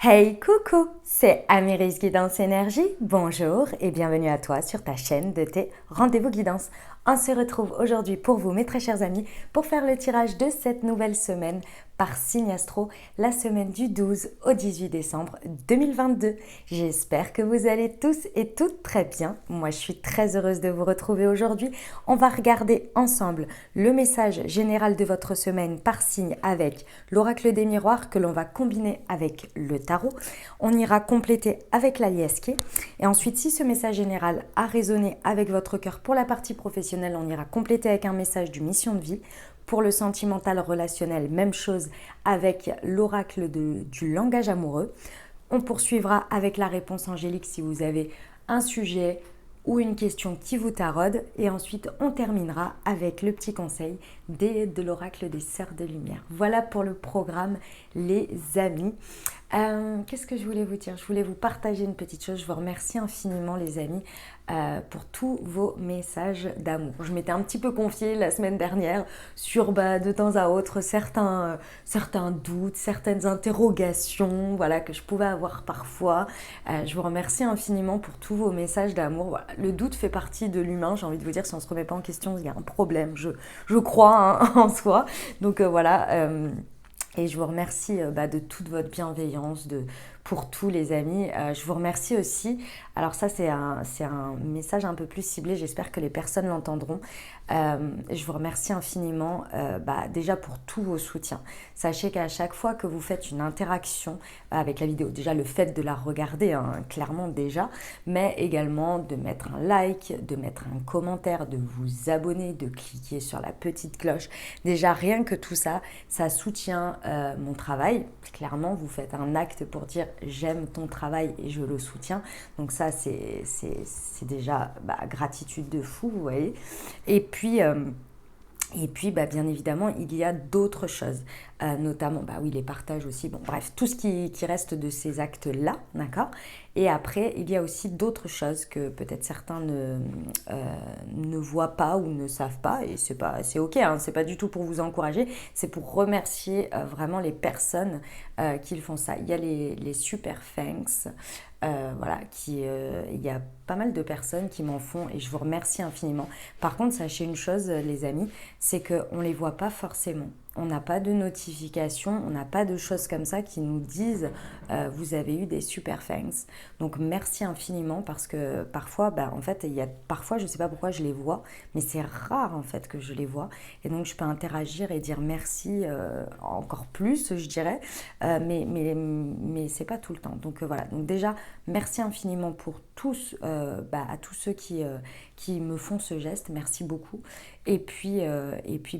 Hey coucou, c'est Amiris Guidance Énergie. Bonjour et bienvenue à toi sur ta chaîne de tes rendez-vous guidance. On se retrouve aujourd'hui pour vous, mes très chers amis, pour faire le tirage de cette nouvelle semaine par signe astro, la semaine du 12 au 18 décembre 2022. J'espère que vous allez tous et toutes très bien. Moi, je suis très heureuse de vous retrouver aujourd'hui. On va regarder ensemble le message général de votre semaine par signe avec l'oracle des miroirs que l'on va combiner avec le tarot. On ira compléter avec la liesque. Et ensuite, si ce message général a résonné avec votre cœur pour la partie professionnelle, on ira compléter avec un message du mission de vie. Pour le sentimental relationnel, même chose avec l'oracle du langage amoureux. On poursuivra avec la réponse angélique si vous avez un sujet ou une question qui vous taraude. Et ensuite, on terminera avec le petit conseil de l'oracle des Sœurs de Lumière. Voilà pour le programme, les amis. Qu'est-ce que je voulais vous dire? Je voulais vous partager une petite chose. Je vous remercie infiniment, les amis, pour tous vos messages d'amour. Je m'étais un petit peu confiée la semaine dernière sur de temps à autre certains doutes, certaines interrogations, voilà, que je pouvais avoir parfois. Je vous remercie infiniment pour tous vos messages d'amour. Voilà. Le doute fait partie de l'humain, j'ai envie de vous dire. Si on ne se remet pas en question, il y a un problème, je crois, hein, en soi. Donc voilà. Et je vous remercie de toute votre bienveillance, pour tous les amis. Je vous remercie aussi. Alors ça, c'est un message un peu plus ciblé. J'espère que les personnes l'entendront. Je vous remercie infiniment déjà pour tous vos soutiens. Sachez qu'à chaque fois que vous faites une interaction avec la vidéo, déjà le fait de la regarder, hein, clairement déjà, mais également de mettre un like, de mettre un commentaire, de vous abonner, de cliquer sur la petite cloche. Déjà, rien que tout ça, ça soutient mon travail. Clairement, vous faites un acte pour dire j'aime ton travail et je le soutiens. Donc ça, c'est déjà gratitude de fou, vous voyez. Et puis, bien évidemment, il y a d'autres choses, notamment, oui, les partages aussi, bon, bref, tout ce qui reste de ces actes-là, d'accord. Et après, il y a aussi d'autres choses que peut-être certains ne voient pas ou ne savent pas, et c'est ok, hein, c'est pas du tout pour vous encourager, c'est pour remercier vraiment les personnes qui font ça. Il y a les super thanks, voilà, il y a pas mal de personnes qui m'en font et je vous remercie infiniment. Par contre, sachez une chose, les amis, c'est qu'on ne les voit pas forcément. On n'a pas de notification, on n'a pas de choses comme ça qui nous disent vous avez eu des super thanks. Donc merci infiniment parce que parfois, en fait, parfois je ne sais pas pourquoi je les vois, mais c'est rare en fait que je les vois. Et donc je peux interagir et dire merci encore plus, je dirais, mais c'est pas tout le temps. Donc voilà. Donc déjà, merci infiniment pour tous, à tous ceux qui me font ce geste, merci beaucoup. Et puis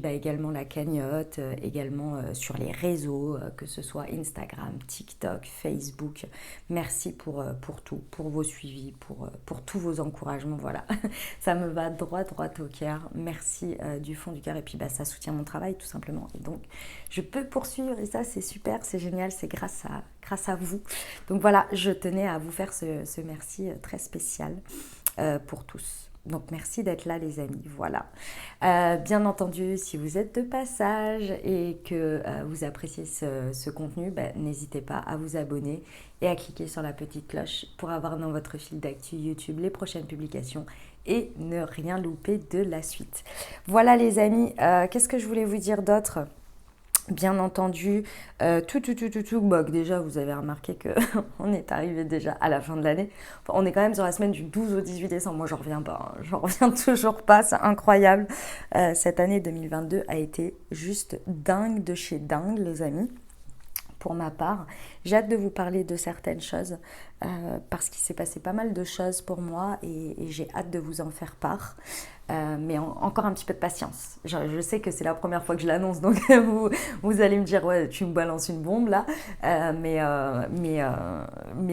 également la cagnotte, également sur les réseaux, que ce soit Instagram, TikTok, Facebook. Merci pour tout, pour vos suivis, pour tous vos encouragements. Voilà, ça me va droit au cœur. Merci du fond du cœur. Et puis ça soutient mon travail tout simplement. Et donc je peux poursuivre et ça c'est super, c'est génial, c'est grâce à vous. Donc voilà, je tenais à vous faire ce merci très spécial pour tous. Donc merci d'être là, les amis, voilà. Bien entendu, si vous êtes de passage et que vous appréciez ce contenu, n'hésitez pas à vous abonner et à cliquer sur la petite cloche pour avoir dans votre fil d'actu YouTube les prochaines publications et ne rien louper de la suite. Voilà, les amis, qu'est-ce que je voulais vous dire d'autre ? Bien entendu, déjà vous avez remarqué qu'on est arrivé déjà à la fin de l'année. Enfin, on est quand même sur la semaine du 12 au 18 décembre. Moi, j'en reviens pas, hein. J'en reviens toujours pas, c'est incroyable. Cette année 2022 a été juste dingue de chez dingue, les amis. Pour ma part, j'ai hâte de vous parler de certaines choses parce qu'il s'est passé pas mal de choses pour moi et j'ai hâte de vous en faire part. Mais encore un petit peu de patience. Je sais que c'est la première fois que je l'annonce, donc vous allez me dire ouais, tu me balances une bombe là. Mais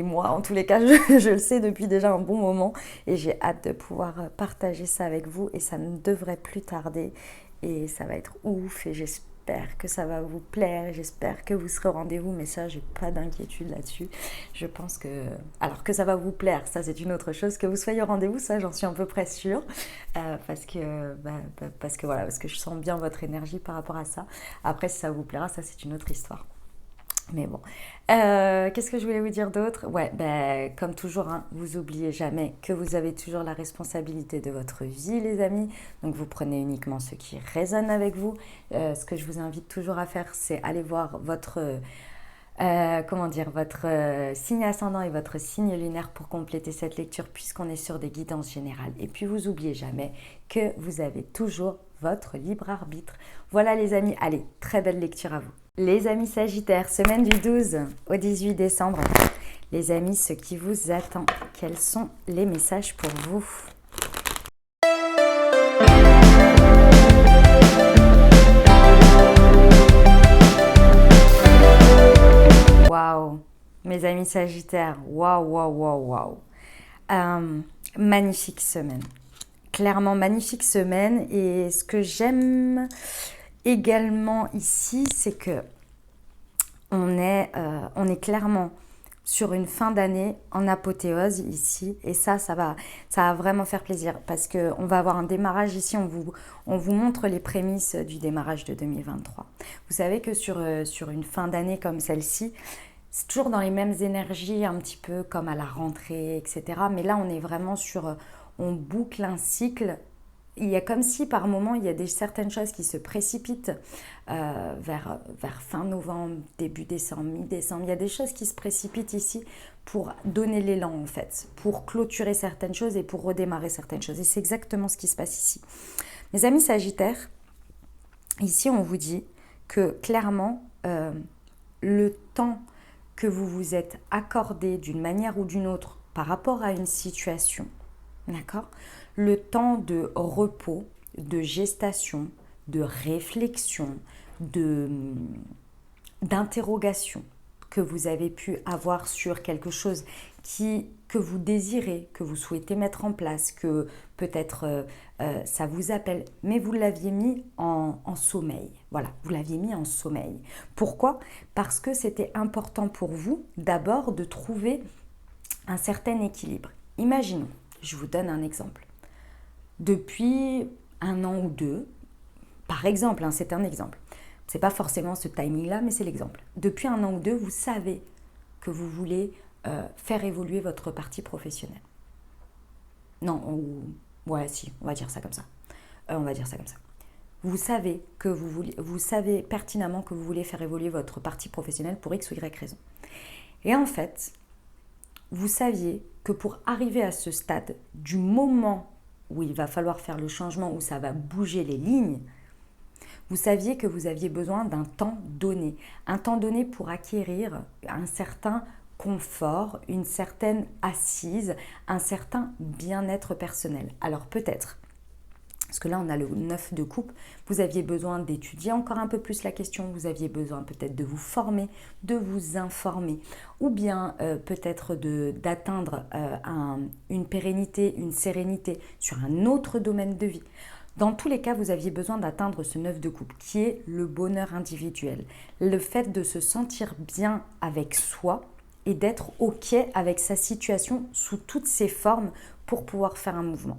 moi, en tous les cas, je le sais depuis déjà un bon moment et j'ai hâte de pouvoir partager ça avec vous et ça ne devrait plus tarder et ça va être ouf et j'espère que ça va vous plaire, j'espère que vous serez au rendez-vous, mais ça, j'ai pas d'inquiétude là-dessus. Je pense que... Alors que ça va vous plaire, ça c'est une autre chose. Que vous soyez au rendez-vous, ça j'en suis à peu près sûre. Parce que voilà, parce que je sens bien votre énergie par rapport à ça. Après, si ça vous plaira, ça c'est une autre histoire. Mais bon, qu'est-ce que je voulais vous dire d'autre? Ouais, ben, comme toujours, hein, vous oubliez jamais que vous avez toujours la responsabilité de votre vie, les amis. Donc vous prenez uniquement ce qui résonne avec vous. Ce que je vous invite toujours à faire, c'est aller voir votre, comment dire, votre signe ascendant et votre signe lunaire pour compléter cette lecture, puisqu'on est sur des guidances générales. Et puis vous oubliez jamais que vous avez toujours votre libre arbitre. Voilà les amis, allez, très belle lecture à vous. Les amis Sagittaires, semaine du 12 au 18 décembre. Les amis, ce qui vous attend, quels sont les messages pour vous? Waouh, mes amis Sagittaires, waouh, waouh, waouh, waouh. Magnifique semaine. Clairement, magnifique semaine. Et ce que j'aime également ici, c'est que on est clairement sur une fin d'année en apothéose ici. Et ça va vraiment faire plaisir parce qu'on va avoir un démarrage ici. On vous montre les prémices du démarrage de 2023. Vous savez que sur une fin d'année comme celle-ci, c'est toujours dans les mêmes énergies, un petit peu comme à la rentrée, etc. Mais là, on est vraiment on boucle un cycle. Il y a comme si par moment, il y a certaines choses qui se précipitent vers fin novembre, début décembre, mi-décembre. Il y a des choses qui se précipitent ici pour donner l'élan en fait, pour clôturer certaines choses et pour redémarrer certaines choses. Et c'est exactement ce qui se passe ici. Mes amis Sagittaires, ici on vous dit que clairement, le temps que vous vous êtes accordé d'une manière ou d'une autre par rapport à une situation, d'accord ? Le temps de repos, de gestation, de réflexion, d'interrogation que vous avez pu avoir sur quelque chose que vous désirez, que vous souhaitez mettre en place, que peut-être ça vous appelle, mais vous l'aviez mis en sommeil. Voilà, vous l'aviez mis en sommeil. Pourquoi? Parce que c'était important pour vous d'abord de trouver un certain équilibre. Imaginons, je vous donne un exemple. Depuis un an ou deux, par exemple, hein, c'est un exemple. C'est pas forcément ce timing-là, mais c'est l'exemple. Depuis un an ou deux, vous savez que vous voulez faire évoluer votre partie professionnelle. Non, ouais, si, on va dire ça comme ça. On va dire ça comme ça. Vous savez vous savez pertinemment que vous voulez faire évoluer votre partie professionnelle pour X ou Y raison. Et en fait, vous saviez que pour arriver à ce stade, du moment où il va falloir faire le changement, où ça va bouger les lignes, vous saviez que vous aviez besoin d'un temps donné. Un temps donné pour acquérir un certain confort, une certaine assise, un certain bien-être personnel. Alors peut-être, parce que là on a le 9 de coupe, vous aviez besoin d'étudier encore un peu plus la question, vous aviez besoin peut-être de vous former, de vous informer, ou bien peut-être d'atteindre une pérennité, une sérénité sur un autre domaine de vie. Dans tous les cas, vous aviez besoin d'atteindre ce 9 de coupe, qui est le bonheur individuel. Le fait de se sentir bien avec soi et d'être OK avec sa situation sous toutes ses formes pour pouvoir faire un mouvement.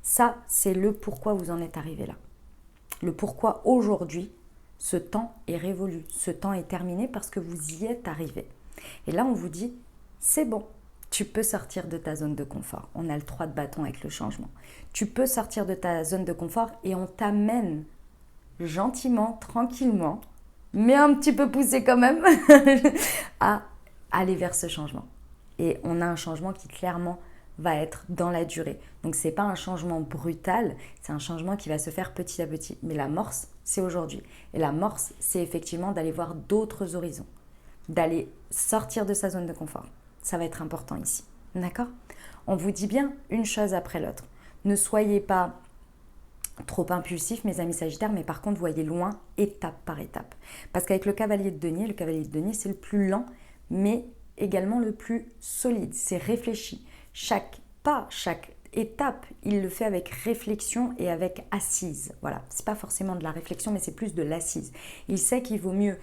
Ça, c'est le pourquoi vous en êtes arrivé là. Le pourquoi aujourd'hui, ce temps est révolu, ce temps est terminé parce que vous y êtes arrivé. Et là, on vous dit, c'est bon. Tu peux sortir de ta zone de confort. On a le 3 de bâton avec le changement. Tu peux sortir de ta zone de confort et on t'amène gentiment, tranquillement, mais un petit peu poussé quand même, à aller vers ce changement. Et on a un changement qui clairement va être dans la durée. Donc ce n'est pas un changement brutal, c'est un changement qui va se faire petit à petit. Mais l'amorce, c'est aujourd'hui. Et l'amorce, c'est effectivement d'aller voir d'autres horizons, d'aller sortir de sa zone de confort. Ça va être important ici. D'accord ? On vous dit bien une chose après l'autre. Ne soyez pas trop impulsif, mes amis Sagittaires, mais par contre, voyez loin, étape par étape. Parce qu'avec le cavalier de denier, c'est le plus lent, mais également le plus solide. C'est réfléchi. Chaque pas, chaque étape, il le fait avec réflexion et avec assise. Voilà, c'est pas forcément de la réflexion, mais c'est plus de l'assise. Il sait qu'il vaut mieux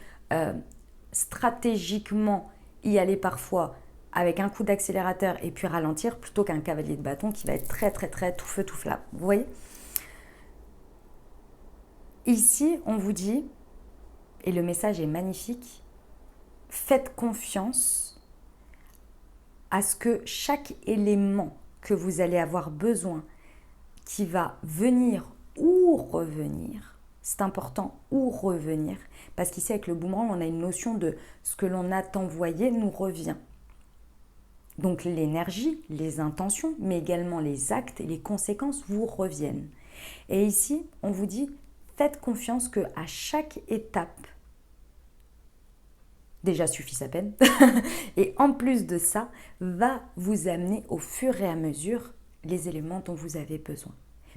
stratégiquement y aller parfois avec un coup d'accélérateur et puis ralentir plutôt qu'un cavalier de bâton qui va être très très très tout feu tout flamme. Vous voyez ? Ici, on vous dit, et le message est magnifique, faites confiance à ce que chaque élément que vous allez avoir besoin, qui va venir ou revenir, c'est important, ou revenir, parce qu'ici avec le boomerang, on a une notion de ce que l'on a envoyé nous revient. Donc l'énergie, les intentions, mais également les actes et les conséquences vous reviennent. Et ici, on vous dit, faites confiance qu'à chaque étape, déjà suffit sa peine, et en plus de ça, va vous amener au fur et à mesure les éléments dont vous avez besoin.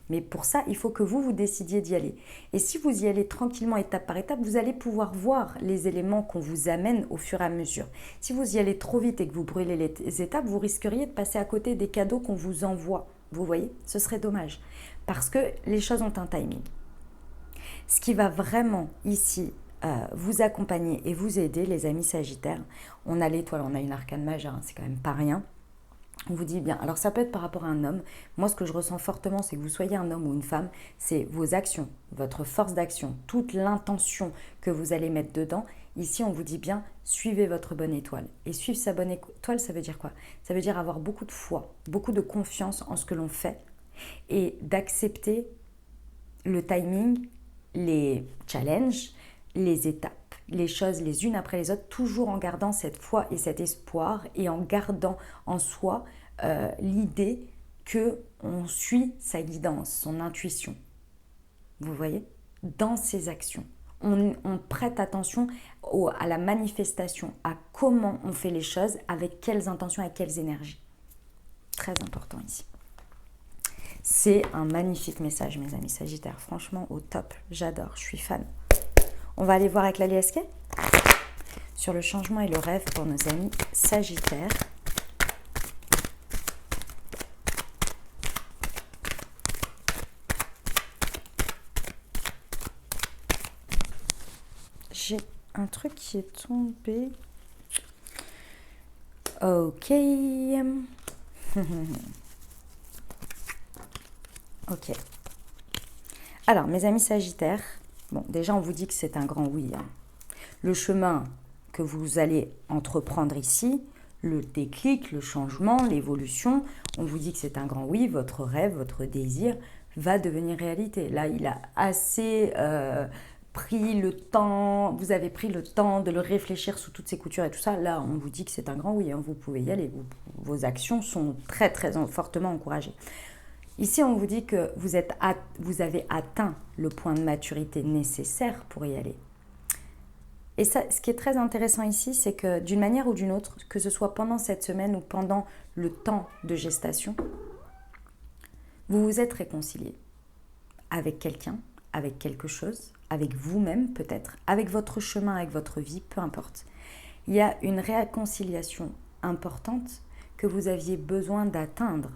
Mais pour ça, il faut que vous décidiez d'y aller. Et si vous y allez tranquillement, étape par étape, vous allez pouvoir voir les éléments qu'on vous amène au fur et à mesure. Si vous y allez trop vite et que vous brûlez les étapes, vous risqueriez de passer à côté des cadeaux qu'on vous envoie. Vous voyez, ce serait dommage. Parce que les choses ont un timing. Ce qui va vraiment ici vous accompagner et vous aider, les amis Sagittaires, on a l'étoile, on a une arcane majeure, c'est quand même pas rien. On vous dit bien, alors ça peut être par rapport à un homme. Moi, ce que je ressens fortement, c'est que vous soyez un homme ou une femme, c'est vos actions, votre force d'action, toute l'intention que vous allez mettre dedans. Ici, on vous dit bien, suivez votre bonne étoile. Et suivre sa bonne étoile, ça veut dire quoi? Ça veut dire avoir beaucoup de foi, beaucoup de confiance en ce que l'on fait et d'accepter le timing, les challenges, les étapes, les choses les unes après les autres, toujours en gardant cette foi et cet espoir et en gardant en soi l'idée qu'on suit sa guidance, son intuition. Vous voyez? Dans ses actions. On prête attention à la manifestation, à comment on fait les choses, avec quelles intentions, avec quelles énergies. Très important ici. C'est un magnifique message, mes amis Sagittaires. Franchement, au top. J'adore, je suis fan. On va aller voir avec l'AliSK sur le changement et le rêve pour nos amis Sagittaires. J'ai un truc qui est tombé. Ok. Ok. Alors, mes amis Sagittaires, bon, déjà, on vous dit que c'est un grand oui. Le chemin que vous allez entreprendre ici, le déclic, le changement, l'évolution, on vous dit que c'est un grand oui. Votre rêve, votre désir va devenir réalité. Là, il a assez pris le temps, vous avez pris le temps de le réfléchir sous toutes ses coutures et tout ça. Là, on vous dit que c'est un grand oui. Vous pouvez y aller. Vos actions sont très, très fortement encouragées. Ici, on vous dit que vous avez atteint le point de maturité nécessaire pour y aller. Et ça, ce qui est très intéressant ici, c'est que d'une manière ou d'une autre, que ce soit pendant cette semaine ou pendant le temps de gestation, vous vous êtes réconcilié avec quelqu'un, avec quelque chose, avec vous-même peut-être, avec votre chemin, avec votre vie, peu importe. Il y a une réconciliation importante que vous aviez besoin d'atteindre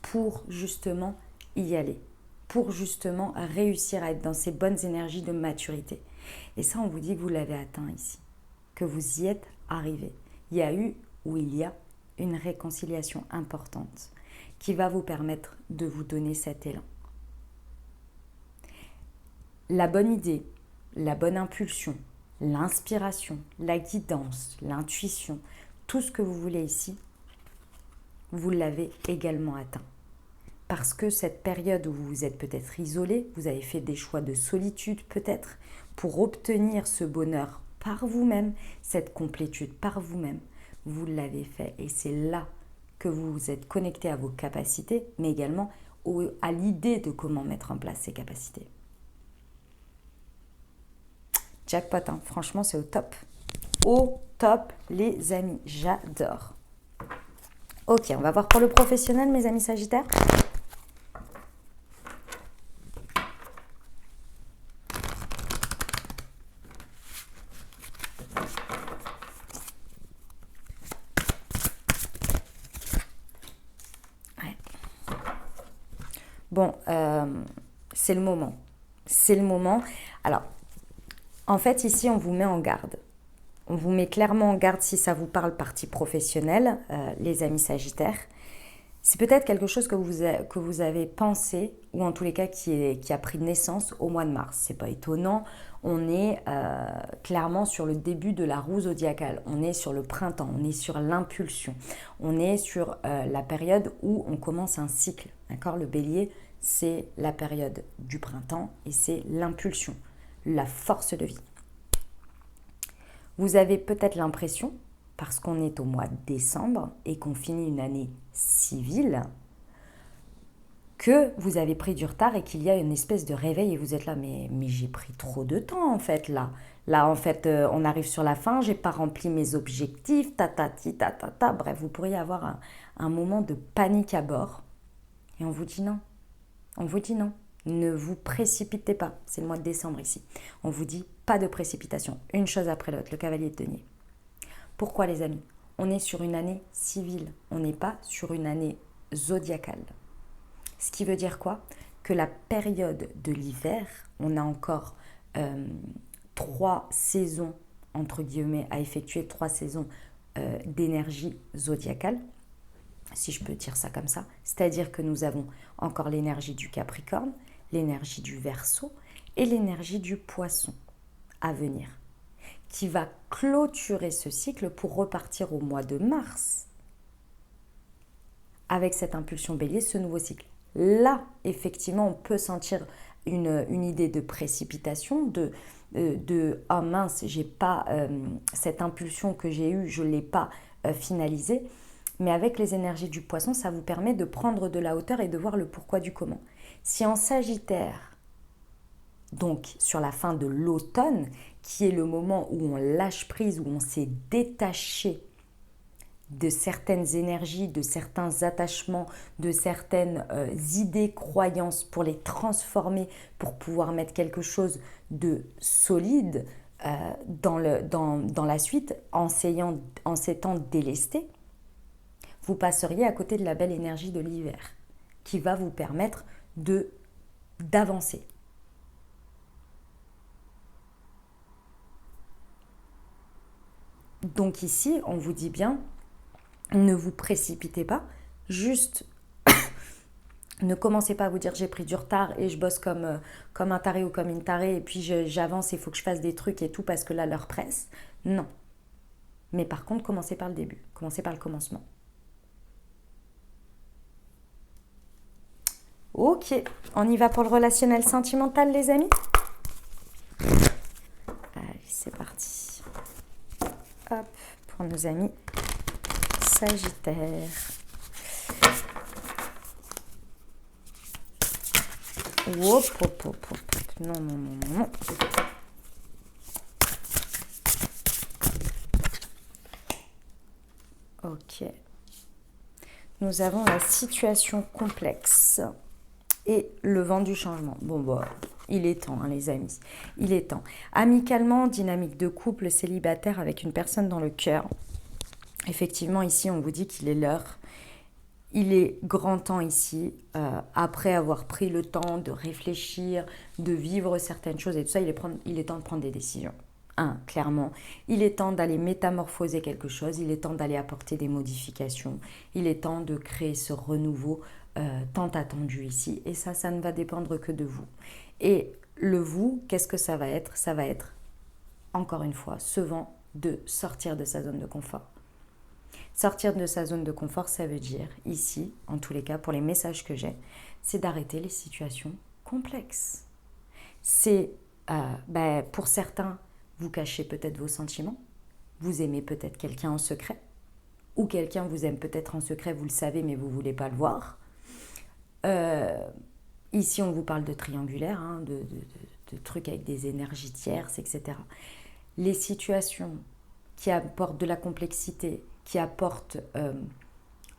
pour justement y aller, pour justement réussir à être dans ces bonnes énergies de maturité. Et ça, on vous dit que vous l'avez atteint ici, que vous y êtes arrivé. Il y a eu, ou il y a, une réconciliation importante qui va vous permettre de vous donner cet élan. La bonne idée, la bonne impulsion, l'inspiration, la guidance, l'intuition, tout ce que vous voulez ici, vous l'avez également atteint. Parce que cette période où vous vous êtes peut-être isolé, vous avez fait des choix de solitude peut-être, pour obtenir ce bonheur par vous-même, cette complétude par vous-même, vous l'avez fait. Et c'est là que vous vous êtes connecté à vos capacités, mais également à l'idée de comment mettre en place ces capacités. Jackpot, hein. Franchement, c'est au top. Au top, les amis. J'adore. Ok, on va voir pour le professionnel, mes amis Sagittaires. Ouais. Bon, c'est le moment. C'est le moment. Alors, en fait, ici, on vous met en garde. On vous met clairement en garde si ça vous parle partie professionnelle, les amis Sagittaires. C'est peut-être quelque chose que vous avez pensé, ou en tous les cas qui a pris naissance au mois de mars. C'est pas étonnant, on est clairement sur le début de la roue zodiacale, on est sur le printemps, on est sur l'impulsion, on est sur la période où on commence un cycle. D'accord ? Le bélier, c'est la période du printemps et c'est l'impulsion, la force de vie. Vous avez peut-être l'impression, parce qu'on est au mois de décembre et qu'on finit une année civile, que vous avez pris du retard et qu'il y a une espèce de réveil et vous êtes là, mais j'ai pris trop de temps en fait là. Là en fait on arrive sur la fin, j'ai pas rempli mes objectifs, ta. Bref, vous pourriez avoir un moment de panique à bord et on vous dit non. On vous dit non. Ne vous précipitez pas, c'est le mois de décembre ici. On vous dit pas de précipitation, une chose après l'autre, le cavalier de denier. Pourquoi les amis ? On est sur une année civile, on n'est pas sur une année zodiacale. Ce qui veut dire quoi ? Que la période de l'hiver, on a encore 3 saisons, entre guillemets, à effectuer, 3 saisons d'énergie zodiacale, si je peux dire ça comme ça. C'est-à-dire que nous avons encore l'énergie du Capricorne, l'énergie du Verseau et l'énergie du Poisson à venir, qui va clôturer ce cycle pour repartir au mois de mars avec cette impulsion bélier, ce nouveau cycle. Là, effectivement, on peut sentir une idée de précipitation, de ah mince, j'ai pas cette impulsion que j'ai eue, je ne l'ai pas finalisée. Mais avec les énergies du poisson, ça vous permet de prendre de la hauteur et de voir le pourquoi du comment. Si en Sagittaire, donc sur la fin de l'automne, qui est le moment où on lâche prise, où on s'est détaché de certaines énergies, de certains attachements, de certaines idées, croyances, pour les transformer, pour pouvoir mettre quelque chose de solide dans la suite, en s'étant délesté, vous passeriez à côté de la belle énergie de l'hiver, qui va vous permettre d'avancer. Donc ici, on vous dit bien, ne vous précipitez pas, juste ne commencez pas à vous dire j'ai pris du retard et je bosse comme un taré ou comme une tarée et puis j'avance et il faut que je fasse des trucs et tout parce que là l'heure presse. Non. Mais par contre, commencez par le début, commencez par le commencement. Ok, on y va pour le relationnel sentimental les amis ? Allez, c'est parti. Hop, pour nos amis Sagittaire. Hop. Non. Ok. Nous avons la situation complexe et le vent du changement. Bon, il est temps, hein, les amis. Il est temps. Amicalement, dynamique de couple, célibataire avec une personne dans le cœur. Effectivement, ici, on vous dit qu'il est l'heure. Il est grand temps ici, après avoir pris le temps de réfléchir, de vivre certaines choses et tout ça, il est temps de prendre des décisions. Clairement, il est temps d'aller métamorphoser quelque chose, il est temps d'aller apporter des modifications, il est temps de créer ce renouveau tant attendu ici. Et ça ne va dépendre que de vous. Et le vous, qu'est-ce que ça va être ? Ça va être, encore une fois, ce vent de sortir de sa zone de confort. Sortir de sa zone de confort, ça veut dire, ici, en tous les cas, pour les messages que j'ai, c'est d'arrêter les situations complexes. C'est, pour certains, vous cachez peut-être vos sentiments, vous aimez peut-être quelqu'un en secret, ou quelqu'un vous aime peut-être en secret, vous le savez, mais vous ne voulez pas le voir. Ici, on vous parle de triangulaire, hein, de trucs avec des énergies tierces, etc. Les situations qui apportent de la complexité, qui apportent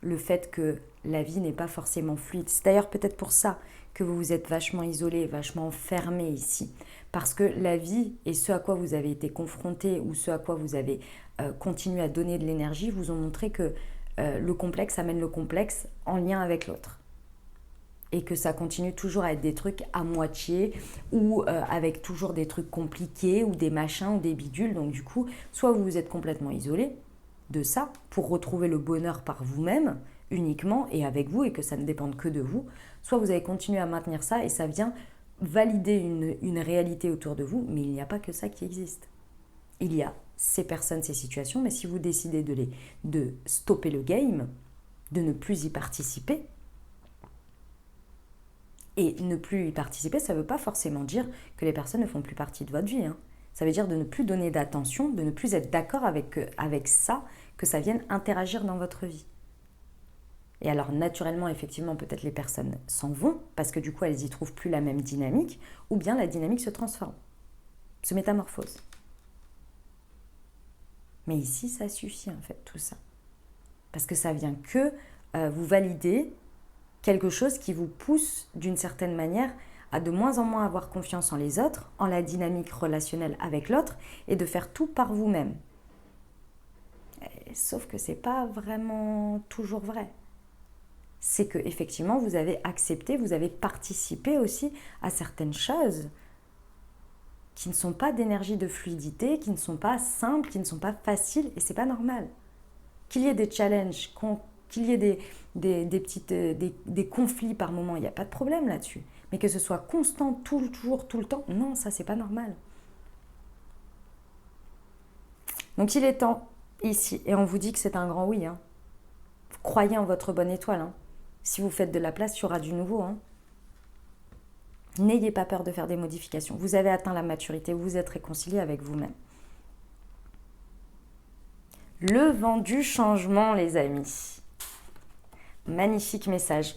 le fait que la vie n'est pas forcément fluide. C'est d'ailleurs peut-être pour ça que vous vous êtes vachement isolé, vachement fermé ici. Parce que la vie et ce à quoi vous avez été confronté ou ce à quoi vous avez continué à donner de l'énergie vous ont montré que le complexe amène le complexe en lien avec l'autre. Et que ça continue toujours à être des trucs à moitié ou avec toujours des trucs compliqués ou des machins ou des bidules. Donc du coup, soit vous vous êtes complètement isolé de ça pour retrouver le bonheur par vous-même, uniquement et avec vous et que ça ne dépende que de vous, soit vous allez continuer à maintenir ça et ça vient valider une réalité autour de vous, mais il n'y a pas que ça qui existe. Il y a ces personnes, ces situations, mais si vous décidez de stopper le game, de ne plus y participer, et ne plus y participer, ça ne veut pas forcément dire que les personnes ne font plus partie de votre vie. Ça veut dire de ne plus donner d'attention, de ne plus être d'accord avec ça, que ça vienne interagir dans votre vie. Et alors naturellement, effectivement, peut-être les personnes s'en vont, parce que du coup, elles n'y trouvent plus la même dynamique, ou bien la dynamique se transforme, se métamorphose. Mais ici, ça suffit en fait, tout ça. Parce que ça vient que vous valider quelque chose qui vous pousse d'une certaine manière à de moins en moins avoir confiance en les autres, en la dynamique relationnelle avec l'autre et de faire tout par vous-même. Sauf que ce n'est pas vraiment toujours vrai. C'est que effectivement vous avez accepté, vous avez participé aussi à certaines choses qui ne sont pas d'énergie de fluidité, qui ne sont pas simples, qui ne sont pas faciles et c'est pas normal. Qu'il y ait des challenges, qu'il y ait des conflits par moment, il n'y a pas de problème là-dessus. Mais que ce soit constant, toujours, tout le temps, non, ça, c'est pas normal. Donc, il est temps, ici, et on vous dit que c'est un grand oui. Vous croyez en votre bonne étoile. Si vous faites de la place, il y aura du nouveau. N'ayez pas peur de faire des modifications. Vous avez atteint la maturité, vous êtes réconcilié avec vous-même. Le vent du changement, les amis. Magnifique message.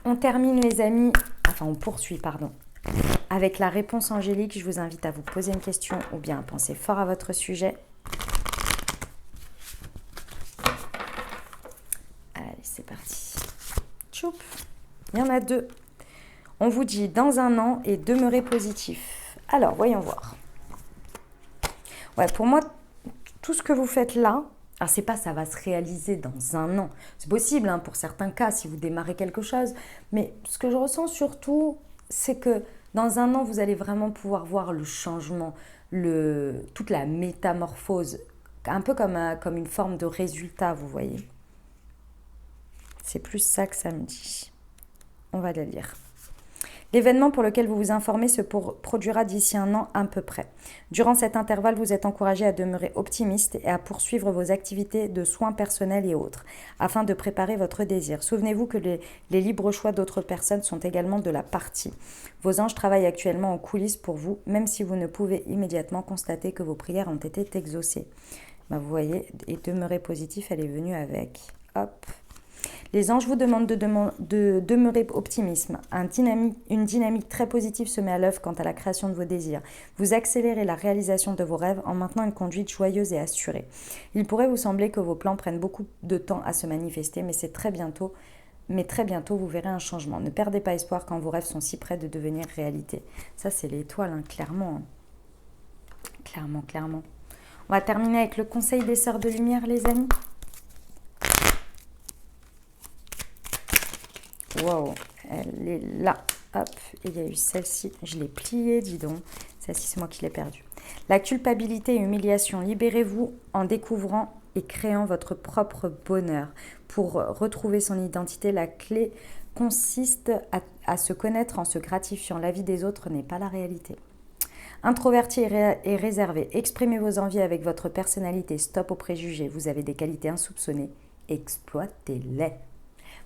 On termine, les amis, on poursuit, avec la réponse angélique. Je vous invite à vous poser une question ou bien à penser fort à votre sujet. Allez, c'est parti. Tchoup. Il y en a 2. On vous dit dans un an et demeurez positif. Alors, voyons voir. Ouais, pour moi, tout ce que vous faites là, alors c'est pas ça va se réaliser dans un an. C'est possible pour certains cas si vous démarrez quelque chose. Mais ce que je ressens surtout, c'est que dans un an, vous allez vraiment pouvoir voir le changement, toute la métamorphose, un peu comme une forme de résultat, vous voyez. C'est plus ça que ça me dit. On va le lire. L'événement pour lequel vous vous informez se produira d'ici un an à peu près. Durant cet intervalle, vous êtes encouragé à demeurer optimiste et à poursuivre vos activités de soins personnels et autres, afin de préparer votre désir. Souvenez-vous que les libres choix d'autres personnes sont également de la partie. Vos anges travaillent actuellement en coulisses pour vous, même si vous ne pouvez immédiatement constater que vos prières ont été exaucées. Vous voyez, et demeurer positif, elle est venue avec. Hop. Les anges vous demandent de demeurer optimisme. Une dynamique très positive se met à l'œuvre quant à la création de vos désirs. Vous accélérez la réalisation de vos rêves en maintenant une conduite joyeuse et assurée. Il pourrait vous sembler que vos plans prennent beaucoup de temps à se manifester, mais très bientôt, vous verrez un changement. Ne perdez pas espoir quand vos rêves sont si près de devenir réalité. Ça, c'est l'étoile, clairement. Clairement. On va terminer avec le conseil des sœurs de lumière, les amis. Wow, elle est là. Hop, et il y a eu celle-ci. Je l'ai pliée, dis donc. Celle-ci, c'est moi qui l'ai perdue. La culpabilité et humiliation. Libérez-vous en découvrant et créant votre propre bonheur. Pour retrouver son identité, la clé consiste à se connaître en se gratifiant. La vie des autres n'est pas la réalité. Introverti et réservé. Exprimez vos envies avec votre personnalité. Stop aux préjugés. Vous avez des qualités insoupçonnées. Exploitez-les.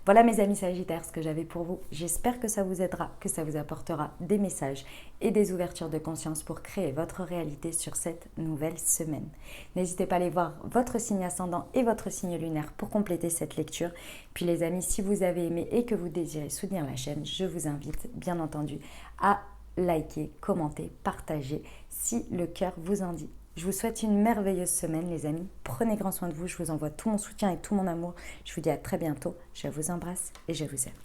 Voilà mes amis Sagittaires, ce que j'avais pour vous. J'espère que ça vous aidera, que ça vous apportera des messages et des ouvertures de conscience pour créer votre réalité sur cette nouvelle semaine. N'hésitez pas à aller voir votre signe ascendant et votre signe lunaire pour compléter cette lecture. Puis les amis, si vous avez aimé et que vous désirez soutenir la chaîne, je vous invite bien entendu à liker, commenter, partager si le cœur vous en dit. Je vous souhaite une merveilleuse semaine, les amis. Prenez grand soin de vous. Je vous envoie tout mon soutien et tout mon amour. Je vous dis à très bientôt. Je vous embrasse et je vous aime.